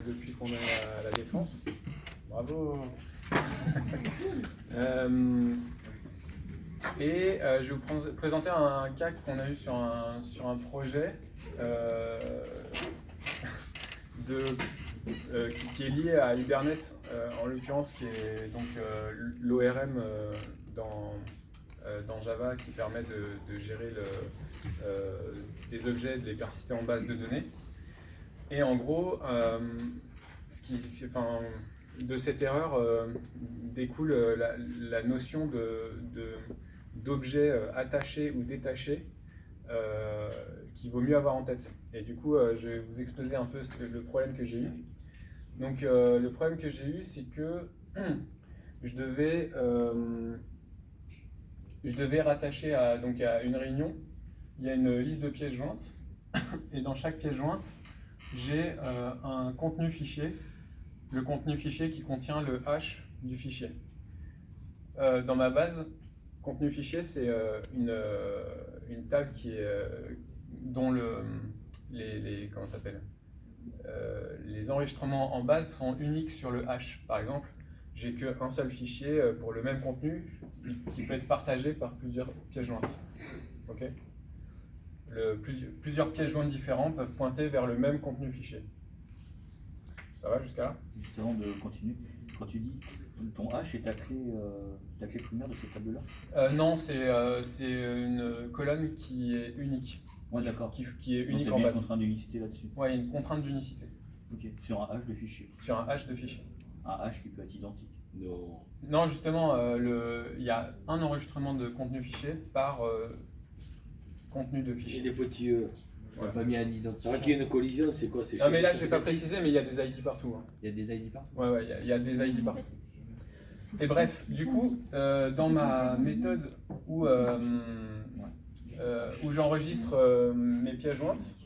depuis qu'on est à la Défense. Bravo. Je vais vous présenter un cas qu'on a eu sur un projet qui est lié à Hibernate, en l'occurrence, qui est donc l'ORM dans Java qui permet de gérer des objets, de les persister en base de données. Et en gros, de cette erreur découle la notion d'objet attaché ou détaché qu'il vaut mieux avoir en tête. Et du coup, je vais vous exposer un peu le problème que j'ai eu. Donc, le problème que j'ai eu, c'est que je devais rattacher à une réunion. Il y a une liste de pièces jointes, et dans chaque pièce jointe, j'ai un contenu fichier, le contenu fichier qui contient le hash du fichier. Dans ma base, contenu fichier, c'est une table dont les enregistrements en base sont uniques sur le hash. Par exemple, j'ai qu'un seul fichier pour le même contenu qui peut être partagé par plusieurs pièces jointes. Okay. Plusieurs pièces jointes différentes peuvent pointer vers le même contenu fichier. Ça va jusqu'à là? Juste avant de continuer, quand tu dis ton hash est ta clé primaire de cette table-là? Non, c'est une colonne qui est unique. Ouais, d'accord. Qui est unique donc, en base. Il y a une contrainte d'unicité là-dessus. Ouais, il y a une contrainte d'unicité. Ok, sur un hash de fichier. Sur un hash de fichier. Un hash qui peut être identique. Non. Non, justement, il y a un enregistrement de contenu fichier par contenu de fichier. Et des petits On n'a pas mis un identifiant. Alors qu'il y a une collision, c'est quoi? Ah, mais là, je n'ai pas précisé, mais il y a des ID partout. Hein. Il y a des ID partout. Ouais, il y a des ID partout. Et bref, du coup, dans ma méthode où j'enregistre mes pièces jointes,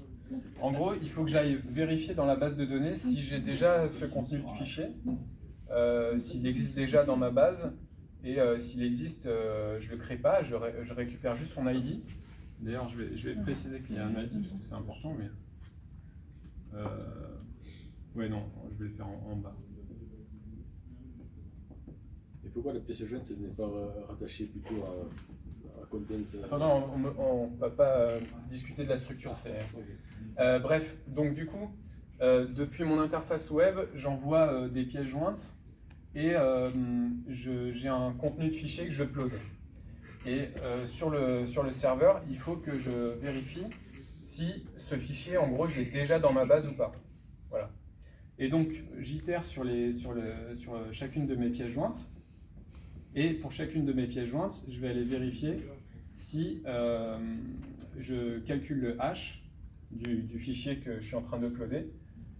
en gros, il faut que j'aille vérifier dans la base de données si j'ai déjà ce contenu de fichier, s'il existe déjà dans ma base, et s'il existe, je ne le crée pas, je récupère juste son ID. D'ailleurs, je vais préciser qu'il y a un ID, parce que c'est important, mais... ouais, non, je vais le faire en bas. Et pourquoi la pièce jointe n'est pas rattachée plutôt à content? Attends, on ne va pas discuter de la structure. Okay. Bref, donc du coup, depuis mon interface web, j'envoie des pièces jointes et j'ai un contenu de fichier que je upload. Et sur le serveur, il faut que je vérifie si ce fichier, en gros, je l'ai déjà dans ma base ou pas. Voilà. Et donc, j'itère sur chacune de mes pièces jointes. Et pour chacune de mes pièces jointes, je vais aller vérifier si je calcule le hash du fichier que je suis en train d'uploader.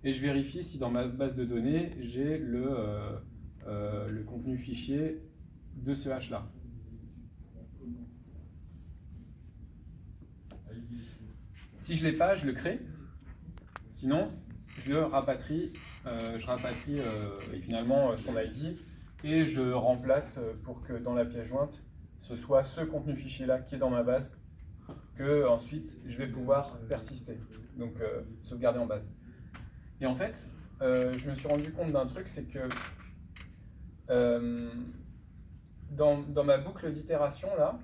Et je vérifie si dans ma base de données, j'ai le contenu fichier de ce hash-là. Si je ne l'ai pas, je le crée. Sinon, je le rapatrie, finalement son ID et je remplace pour que dans la pièce jointe, ce soit ce contenu fichier-là qui est dans ma base que ensuite je vais pouvoir persister, donc sauvegarder en base. Et en fait, je me suis rendu compte d'un truc, c'est que dans ma boucle d'itération là,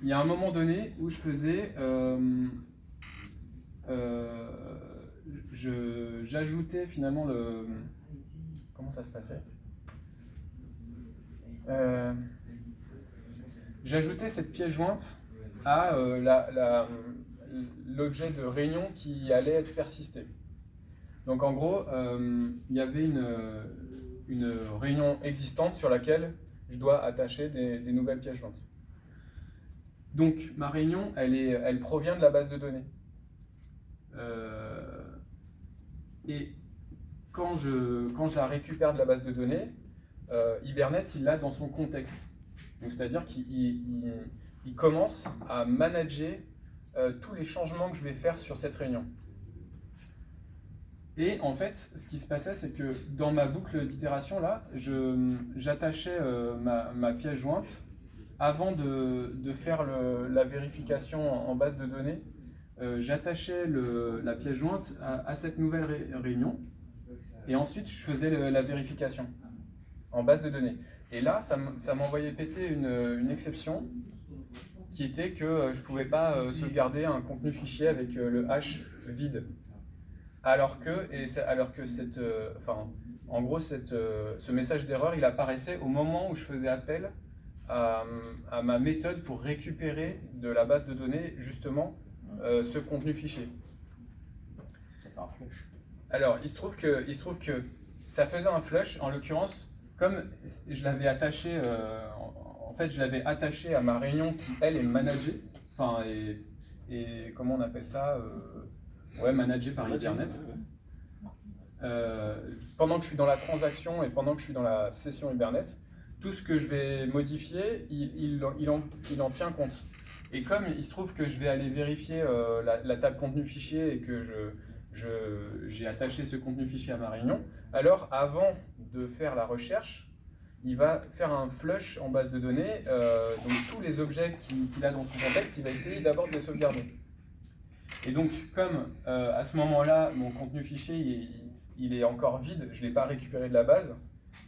il y a un moment donné où je faisais, j'ajoutais finalement le, comment ça se passait? J'ajoutais cette pièce jointe à l'objet de réunion qui allait être persisté. Donc en gros, il y avait une réunion existante sur laquelle je dois attacher des nouvelles pièces jointes. Donc ma réunion, elle provient de la base de données. Et quand je la récupère de la base de données, Hibernate, il l'a dans son contexte. C'est-à-dire qu'il commence à manager tous les changements que je vais faire sur cette réunion. Et en fait, ce qui se passait, c'est que dans ma boucle d'itération, là, j'attachais ma pièce jointe. Avant de faire la vérification en base de données, j'attachais la pièce jointe à cette nouvelle réunion. et ensuite je faisais la vérification en base de données. Et là, ça m'envoyait péter une exception qui était que je ne pouvais pas sauvegarder un contenu fichier avec le hash vide. Alors que en gros, ce message d'erreur, il apparaissait au moment où je faisais appel à ma méthode pour récupérer de la base de données, justement, ce contenu fichier. Ça fait un flush. Alors, il se trouve que ça faisait un flush, en l'occurrence, comme je l'avais attaché, en fait, je l'avais attaché à ma réunion qui, elle, est managée, enfin, et comment on appelle ça, managée par Hibernate. Pendant que je suis dans la transaction et pendant que je suis dans la session Hibernate, tout ce que je vais modifier, il en tient compte. Et comme il se trouve que je vais aller vérifier la table contenu fichier et que j'ai attaché ce contenu fichier à ma réunion, alors avant de faire la recherche, il va faire un flush en base de données, donc tous les objets qu'il a dans son contexte, il va essayer d'abord de les sauvegarder. Et donc comme à ce moment-là, mon contenu fichier il est encore vide, je ne l'ai pas récupéré de la base,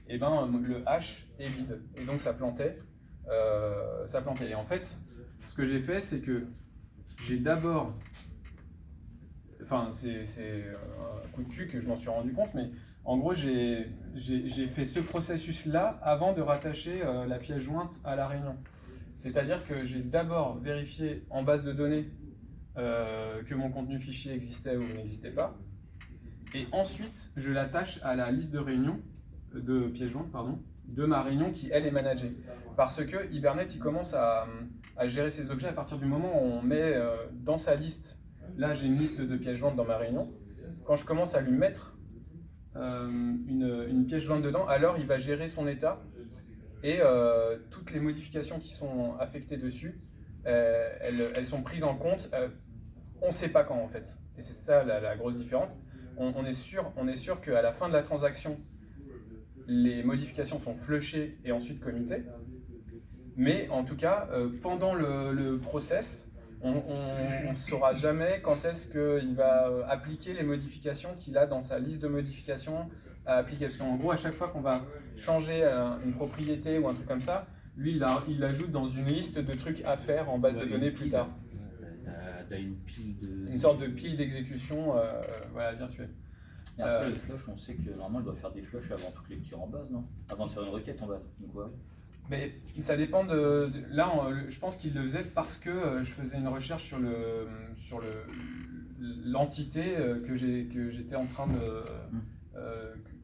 et ben le hash est vide, et donc ça plantait. Et en fait, ce que j'ai fait, c'est que j'ai d'abord, enfin c'est un coup de cul que je m'en suis rendu compte, mais en gros j'ai fait ce processus-là avant de rattacher la pièce jointe à la réunion. C'est-à-dire que j'ai d'abord vérifié en base de données que mon contenu fichier existait ou n'existait pas, et ensuite je l'attache à la liste de réunions, de pièces jointes, pardon, de ma réunion qui, elle, est managée. Parce que Hibernate, il commence à gérer ses objets à partir du moment où on met dans sa liste, là j'ai une liste de pièces jointes dans ma réunion, quand je commence à lui mettre une pièce jointe dedans, alors il va gérer son état et toutes les modifications qui sont affectées dessus, elles sont prises en compte, on ne sait pas quand en fait. Et c'est ça la grosse différence. On est sûr qu'à la fin de la transaction, les modifications sont flushées et ensuite committées. Mais en tout cas, pendant le process, on ne saura jamais quand est-ce qu'il va appliquer les modifications qu'il a dans sa liste de modifications à appliquer. Parce qu'en gros, à chaque fois qu'on va changer une propriété ou un truc comme ça, lui, il l'ajoute dans une liste de trucs à faire en base de données plus tard. T'as une pile de... Une sorte de pile d'exécution virtuelle. Et après, le flush, on sait que normalement, il doit faire des flushs avant toutes les lectures en base, non? Avant de faire une requête en base. Donc, ouais. Mais ça dépend là, je pense qu'il le faisait parce que je faisais une recherche sur l'entité que j'étais en train de...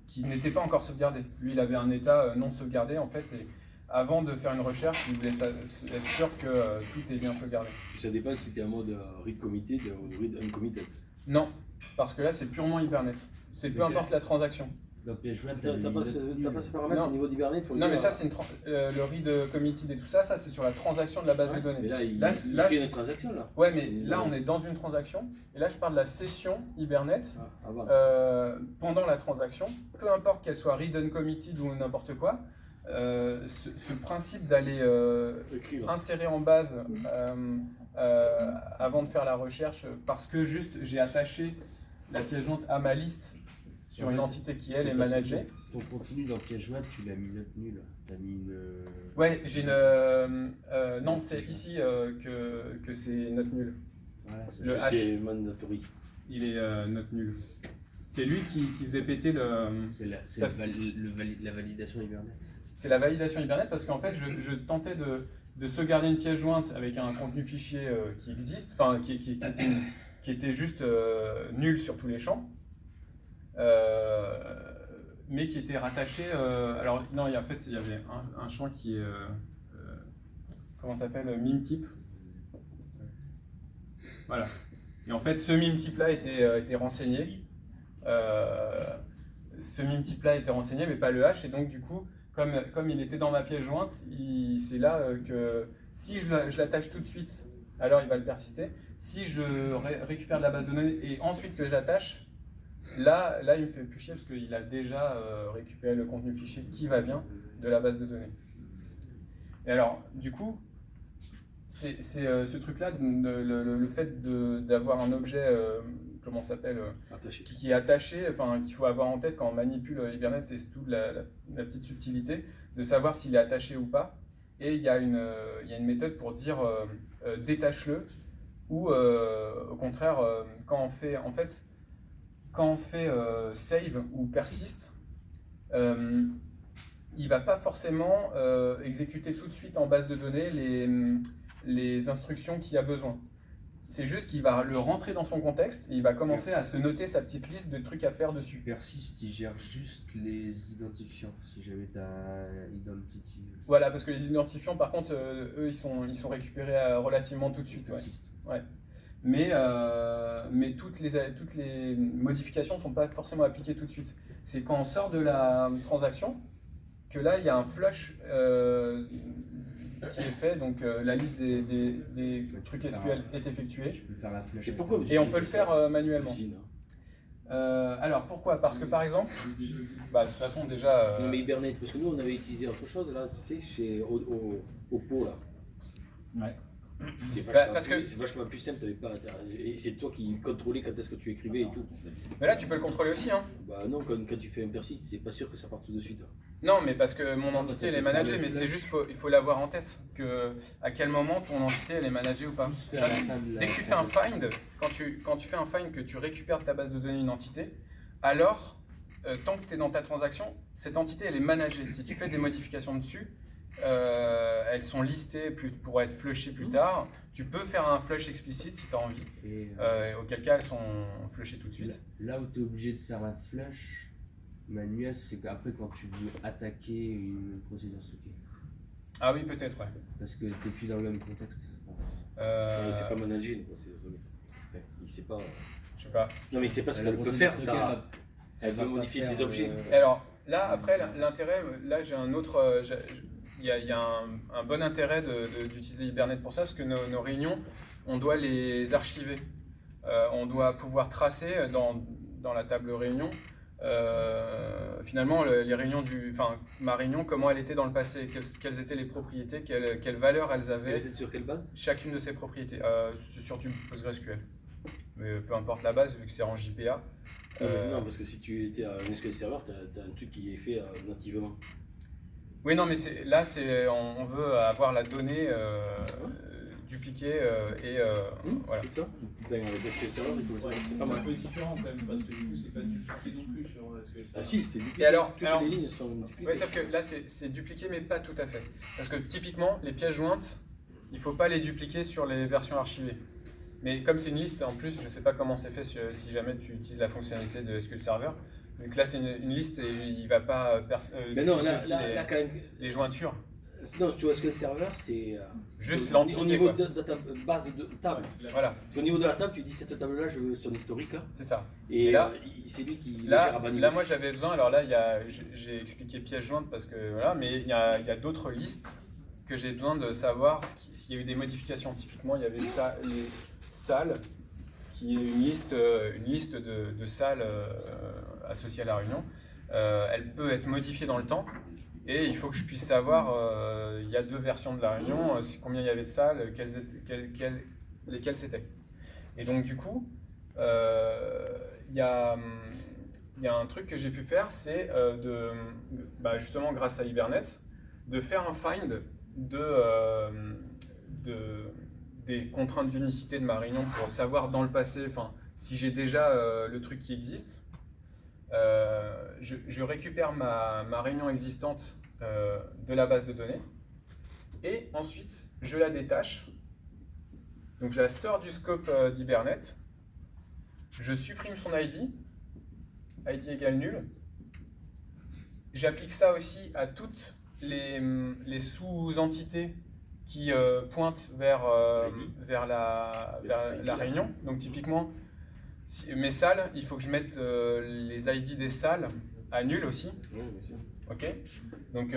qui n'était pas encore sauvegardée. Lui, il avait un état non sauvegardé, en fait, et avant de faire une recherche, il voulait être sûr que tout est bien sauvegardé. Ça dépend si c'était en mode read committed ou read uncommitted. Non, parce que là, c'est purement Hibernate. C'est peu importe la transaction. Dans pièce jointe, T'as pas ce paramètre Non. au niveau d'Hibernate pour Non, mais dire, ça, c'est le read committed et tout ça, c'est sur la transaction de la base de données. Mais là, il Là, fait une transaction là. Ouais, mais là, on est dans une transaction, et là, je parle de la session Hibernate Avant. pendant la transaction, peu importe qu'elle soit read uncommitted ou n'importe quoi, ce principe d'aller Écrire. insérer en base avant de faire la recherche, parce que juste j'ai attaché la pièce jointe à ma liste sur une entité qui, elle, est managée. Ton contenu dans pièce jointe, tu l'as mis note nulle. T'as mis une... Ouais, j'ai une... non, c'est ici que c'est note nulle. Voilà, c'est Le C'est mandatory. Il est note nulle. C'est lui qui faisait péter le... parce- la validation Hibernate. C'est la validation Hibernate parce qu'en fait, je tentais de sauvegarder une pièce jointe avec un contenu fichier qui existe, enfin qui était juste nul sur tous les champs, mais qui était rattaché. Alors non, en fait, il y avait un champ qui est comment ça s'appelle, meme-type. Voilà. Et en fait, ce meme-type-là était renseigné. Ce meme-type-là était renseigné, mais pas le hash, et donc du coup, comme il était dans ma pièce jointe, c'est là que si je l'attache tout de suite, alors il va le persister. Si je récupère de la base de données et ensuite que je l'attache, là il me fait plus chier parce qu'il a déjà récupéré le contenu fichier qui va bien de la base de données. Et alors, du coup, c'est ce truc-là, le fait d'avoir un objet comment ça s'appelle, Attaché. qui est attaché, enfin qu'il faut avoir en tête quand on manipule Hibernate, c'est toute la petite subtilité de savoir s'il est attaché ou pas. Et il y a une méthode pour dire détache-le, ou au contraire, quand on fait save ou persiste, il va pas forcément exécuter tout de suite en base de données les instructions qu'il a besoin. C'est juste qu'il va le rentrer dans son contexte et il va commencer à se noter sa petite liste de trucs à faire dessus. Persist, il gère juste les identifiants, si jamais tu as identity. Voilà, parce que les identifiants, par contre, eux, ils sont récupérés relativement tout de suite. Ouais. Persist. Ouais. Mais toutes les modifications ne sont pas forcément appliquées tout de suite. C'est quand on sort de la transaction que là, il y a un flush qui est fait, donc la liste des trucs SQL est effectuée. Je peux faire la flèche. Et pourquoi vous Et on peut le utilisez faire ça manuellement. Usine, hein. Alors pourquoi? Parce que par exemple, de toute façon déjà... Non mais Hibernate, parce que nous on avait utilisé autre chose là, tu sais, au pot là. Ouais. C'est vachement, parce que- c'est vachement plus simple, et c'est toi qui contrôlais quand est-ce que tu écrivais et tout. Mais là tu peux le contrôler aussi, hein. Bah non, quand tu fais un persist, c'est pas sûr que ça parte tout de suite. Hein. Non, mais parce que mon entité elle est managée, mais c'est juste il faut l'avoir en tête, que à quel moment ton entité elle est managée ou pas. Ça, dès que tu fais un find, quand tu fais un find que tu récupères de ta base de données une entité, alors tant que tu es dans ta transaction, cette entité elle est managée. Si tu fais des modifications dessus, elles sont listées pour être flushées plus tard. Tu peux faire un flush explicite si tu as envie, Et auquel cas elles sont flushées tout de suite. là où tu es obligé de faire la flush manuelle, c'est qu'après quand tu veux attaquer une procédure stockée. Ah oui, peut-être, ouais. Parce que t'es plus dans le même contexte. C'est pas managé, le procédure stockée. Il sait pas. Je sais pas. Non mais il sait pas ce La qu'elle peut procédure faire. stockée, Elle va veut pas modifier faire, tes objets. Et alors là, après, l'intérêt, là j'ai un autre, il y a un bon intérêt d'utiliser Hibernate pour ça, parce que nos réunions, on doit les archiver. On doit pouvoir tracer dans la table réunion, finalement, les réunions ma réunion, comment elle était dans le passé, quelles étaient les propriétés, quelles valeurs elles Et avaient, vous êtes sur quelle base? chacune de ces propriétés, sur du PostgreSQL. Mais peu importe la base, vu que c'est en JPA. Non, parce que si tu étais à un SQL Server, tu as un truc qui est fait nativement. Oui, non, mais là, on veut avoir la donnée dupliquée voilà. C'est ça? Ben, avec SQL Server, il faut savoir. C'est pas C'est un mal. peu différent quand même, parce que du coup, c'est pas dupliqué non plus sur SQL. Ah si, c'est dupliqué. Et alors, Toutes les lignes sont dupliquées. ouais, sauf que là, c'est dupliqué, mais pas tout à fait. Parce que typiquement, les pièces jointes, il ne faut pas les dupliquer sur les versions archivées. Mais comme c'est une liste, en plus, je ne sais pas comment c'est fait si jamais tu utilises la fonctionnalité de SQL Server. Donc là, c'est une liste et il ne va pas Mais non, dupliquer là, aussi quand même. les jointures. Non, sur SQL Server, c'est. Juste c'est l'entité, au niveau quoi. de ta base de table. Voilà, Parce qu'au niveau de la table, tu dis cette table-là, je veux son historique. Hein, c'est ça. et Et là- c'est lui qui le gère à bas niveau. Là, moi, j'avais besoin. Alors là, j'ai expliqué pièces jointes parce que voilà, mais il y a d'autres listes que j'ai besoin de savoir s'il y a eu des modifications. Typiquement, il y avait les salles, qui est une liste de salles associées à la réunion. Elle peut être modifiée dans le temps et il faut que je puisse savoir, il y a 2 versions de la réunion, combien il y avait de salles, lesquelles c'était. Et donc du coup, il y a un truc que j'ai pu faire, c'est justement grâce à Hibernate, de faire un find des contraintes d'unicité de ma réunion pour savoir dans le passé, si j'ai déjà le truc qui existe. Je récupère ma réunion existante de la base de données et ensuite je la détache. Donc je la sors du scope d'Hibernate, je supprime son ID égale nul. J'applique ça aussi à toutes les sous-entités qui pointent vers la réunion. Donc typiquement, mes salles, il faut que je mette les ID des salles à nul aussi. Oui, bien sûr. Ok. Donc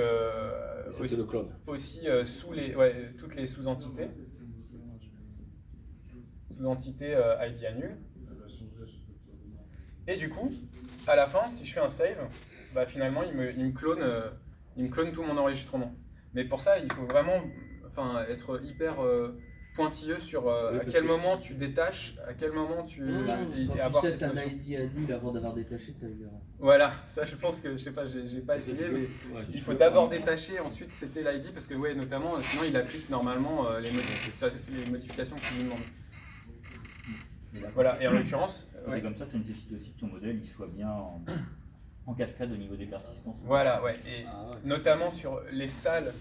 C'était le clone. aussi toutes les sous-entités. Sous-entité ID à nul. Et du coup, à la fin, si je fais un save, finalement, il me clone tout mon enregistrement. Mais pour ça, il faut vraiment être hyper pointilleux sur à parce quel que- moment tu détaches, à quel moment tu... Bah, et quand avoir tu cette set un notion. ID à nul avant d'avoir détaché, t'as une erreur. Voilà, ça je pense que, je sais pas, j'ai pas essayé, mais il faut d'abord détacher, ensuite c'était l'ID, parce que ouais, notamment, sinon il applique normalement les modifications que tu lui demandes. Et là, Voilà, et en l'occurrence, quand ouais. c'est comme ça nécessite aussi que ton modèle il soit bien en cascade au niveau des persistances. Voilà, ouais, et Ah, ouais. notamment sur les salles,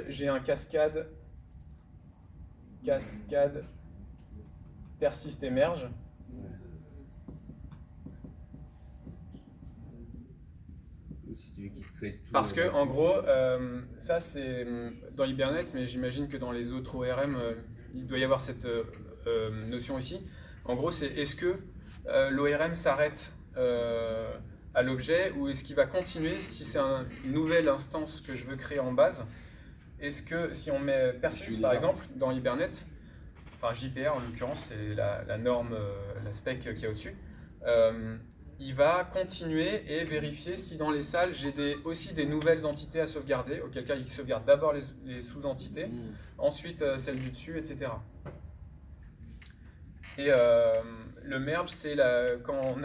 j'ai un cascade persiste émerge. Ou si tu veux qu'il te crée tout. Parce que en gros, ça c'est dans Hibernate, mais j'imagine que dans les autres ORM, il doit y avoir cette notion aussi. En gros, c'est est-ce que l'ORM s'arrête à l'objet ou est-ce qu'il va continuer si c'est une nouvelle instance que je veux créer en base? Est-ce que si on met Je persist suis par les exemple dans Hibernate, enfin JPR en l'occurrence, c'est la norme, la spec qu'il y a au-dessus, il va continuer et vérifier si dans les salles j'ai aussi des nouvelles entités à sauvegarder, auquel cas il sauvegarde d'abord les sous-entités, ensuite celles du dessus, etc. Et le merge, c'est quand on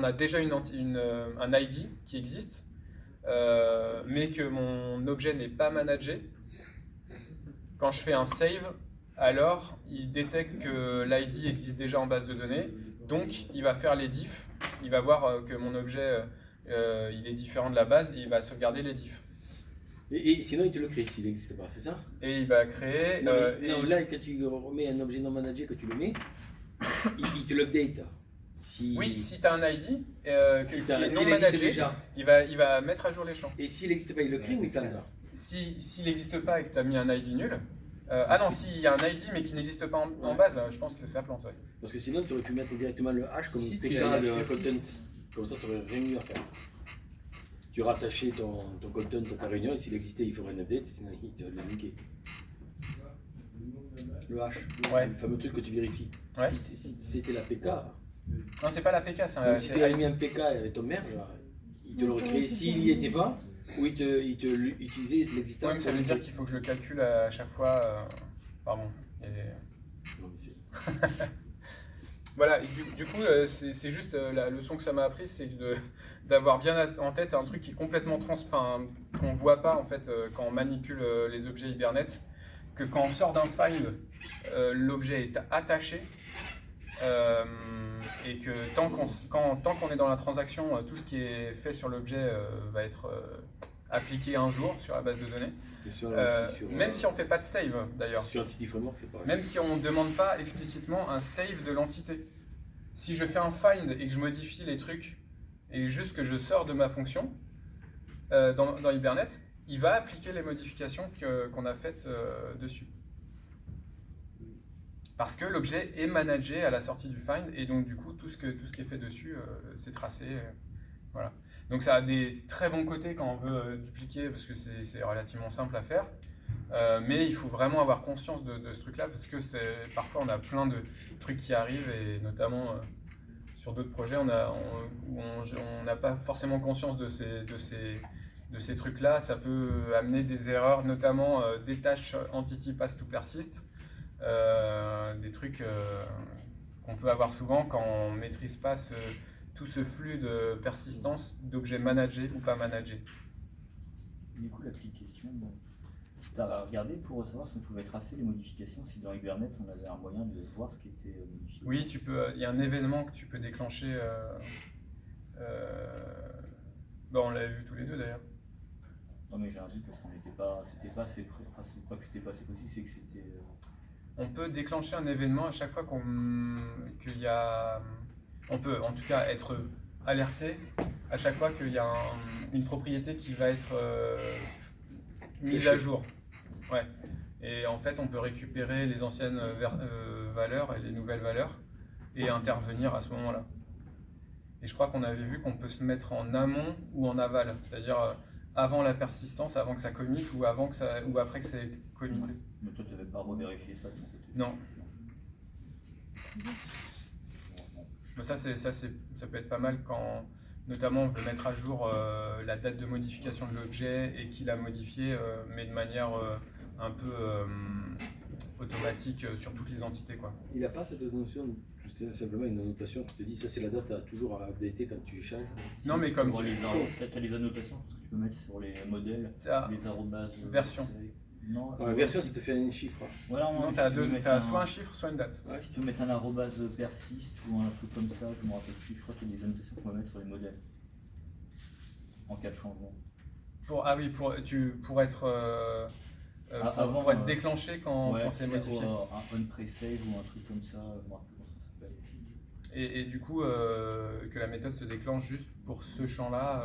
a déjà un ID qui existe, mais que mon objet n'est pas managé. Quand je fais un save, alors il détecte que l'ID existe déjà en base de données, donc il va faire les diffs, il va voir que mon objet il est différent de la base et il va sauvegarder les diffs. Et sinon, il te le crée s'il n'existe pas, c'est ça? Et il va créer... Non, là, quand tu remets un objet non managé, que tu le mets, il te l'update. Si... Oui, si tu as un ID Si qui est non s'il existe managé, déjà. il va mettre à jour les champs. Et s'il n'existe pas, il le crée ou il plante? S'il n'existe pas et que tu as mis un ID nul, ah non, s'il y a un ID mais qui n'existe pas en base, je pense que ça plante. Ouais. Parce que sinon, tu aurais pu mettre directement le hash comme Si, PK tu as de la content. Comme ça, tu n'aurais rien eu à faire. Tu rattachais ton content à ta réunion et s'il existait, il ferait un update, sinon il te l'a niqué. Le hash, Ouais. le fameux truc que tu vérifies. Ouais. Si c'était la PK, Non, c'est pas la PK, c'est même si tu avais mis ID. un PK avec ton merge, il te l'aurait créé s'il n'y était pas, ou il te utilisait l'existant. Ouais, mais ça veut dire qu'il faut que je le calcule à chaque fois. Pardon. Et... Non, mais c'est- Voilà, et du coup, c'est juste la leçon que ça m'a appris, c'est d'avoir bien en tête un truc qui est complètement qu'on voit pas en fait quand on manipule les objets Hibernate, que quand on sort d'un find, l'objet est attaché et que tant qu'on est dans la transaction, tout ce qui est fait sur l'objet va être appliqué un jour sur la base de données. Même si on fait pas de save d'ailleurs. Sur Entity Framework, c'est pareil. Même si on ne demande pas explicitement un save de l'entité. Si je fais un find et que je modifie les trucs et juste que je sors de ma fonction dans Hibernate, il va appliquer les modifications qu'on a faites dessus. Parce que l'objet est managé à la sortie du find et donc du coup tout ce qui est fait dessus c'est tracé. Voilà. Donc ça a des très bons côtés quand on veut dupliquer parce que c'est relativement simple à faire. Mais il faut vraiment avoir conscience de ce truc-là parce que parfois on a plein de trucs qui arrivent et notamment sur d'autres projets où on n'a pas forcément conscience de ces trucs-là. Ça peut amener des erreurs, notamment détache entity pass to persist, des trucs qu'on peut avoir souvent quand on ne maîtrise pas tout ce flux de persistance d'objets managés ou pas managés. Du coup, la petite question, tu as regardé pour savoir si on pouvait tracer les modifications, si dans Hibernate on avait un moyen de voir ce qui était modifié? Oui, il y a un événement que tu peux déclencher. On l'avait vu tous les deux d'ailleurs. Non mais j'ai un doute parce qu'on n'était pas, c'était pas assez près, enfin c'est pas que c'était pas assez précis, c'est que c'était... On peut déclencher un événement à chaque fois qu'il y a... On peut en tout cas être alerté à chaque fois qu'il y a une propriété qui va être mise à jour. Ouais. Et en fait, on peut récupérer les anciennes valeurs et les nouvelles valeurs et intervenir à ce moment-là. Et je crois qu'on avait vu qu'on peut se mettre en amont ou en aval, c'est-à-dire avant la persistance, avant que ça commit ou après que ça ait commité. Mais toi, tu n'avais pas revérifié ça de ton côté? Non. Mais ça peut être pas mal quand, notamment, on veut mettre à jour la date de modification de l'objet et qu'il a modifié, mais de manière un peu automatique sur toutes les entités, quoi. Il n'a pas cette notion, c'est simplement une annotation qui te dit ça c'est la date à toujours à updater quand tu changes. Non, mais comme Pour si- t'as les annotations que tu peux mettre sur les modèles, t'as les arrobases. version. Non, La version, ça te fait un chiffre. voilà, non, si t'as tu veux mettre t'as un- soit un chiffre, soit une date. Si tu veux mettre un arrobase persiste ou un truc comme ça, je me rappelle plus, je crois qu'il y a des annotations qu'on va mettre sur les modèles. En cas de changement. Ah oui, pour être, Avant, pour être déclenché quand c'est faire, modifié. un on-presave ou un truc comme ça, je me rappelle comment ça s'appelle. Et du coup, que la méthode se déclenche juste pour ce champ-là.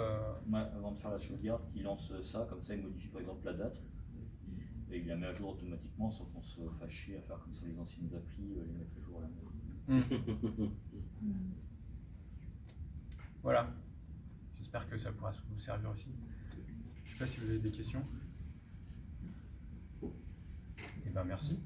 Ouais, avant de faire la sauvegarde, qui lance ça, comme ça il modifie par exemple la date. Et il la met à jour automatiquement sans qu'on se fasse chier à faire comme ça les anciennes applis, les mettre à jour à la main. Voilà. J'espère que ça pourra vous servir aussi. Je sais pas si vous avez des questions. Eh ben merci.